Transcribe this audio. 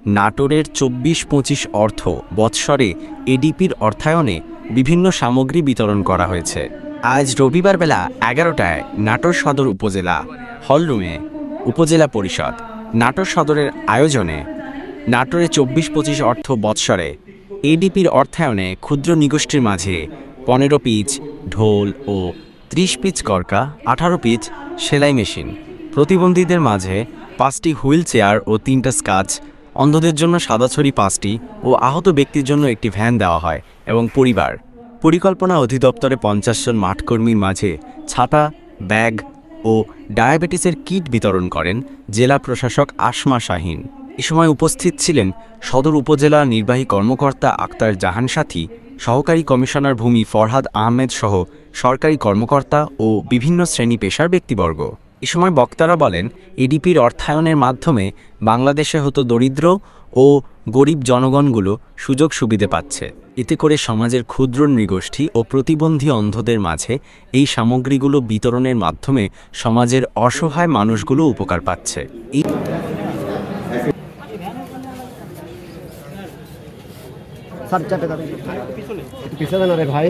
নাটোরের ২৪-২৫ অর্থ বৎসরে এডিপির অর্থায়নে বিভিন্ন সামগ্রী বিতরণ করা হয়েছে। আজ রবিবার বেলা ১১টায় নাটোর সদর উপজেলা হলরুমে উপজেলা পরিষদ নাটোর সদরের আয়োজনে নাটোরে ২৪-২৫ অর্থ বৎসরে এডিপির অর্থায়নে ক্ষুদ্র নিগোষ্ঠীর মাঝে ১৫ পিচ ঢোল ও ৩০ পিচ করকা, ১৮ পিচ সেলাই মেশিন, প্রতিবন্ধীদের মাঝে ৫টি হুইল চেয়ার ও ৩টা স্কাচ, অন্ধদের জন্য সাদাছড়ি ৫টি ও আহত ব্যক্তির জন্য একটি ভ্যান দেওয়া হয় এবং পরিকল্পনা অধিদপ্তরে ৫০ জন মাঠকর্মীর মাঝে ছাতা, ব্যাগ ও ডায়াবেটিসের কিট বিতরণ করেন জেলা প্রশাসক আসমা শাহীন। এ সময় উপস্থিত ছিলেন সদর উপজেলা নির্বাহী কর্মকর্তা আক্তার জাহান সাথী, সহকারী কমিশনার ভূমি ফরহাদ আহমেদ সহ সরকারি কর্মকর্তা ও বিভিন্ন শ্রেণী পেশার ব্যক্তিবর্গ। এ সময় বক্তারা বলেন, এডিপির অর্থায়নের মাধ্যমে বাংলাদেশে দরিদ্র ও গরিব জনগণগুলো সুযোগ সুবিধে পাচ্ছে। এতে করে সমাজের ক্ষুদ্র নৃগোষ্ঠী ও প্রতিবন্ধী অন্ধদের মাঝে এই সামগ্রীগুলো বিতরণের মাধ্যমে সমাজের অসহায় মানুষগুলো উপকার পাচ্ছে। ভাই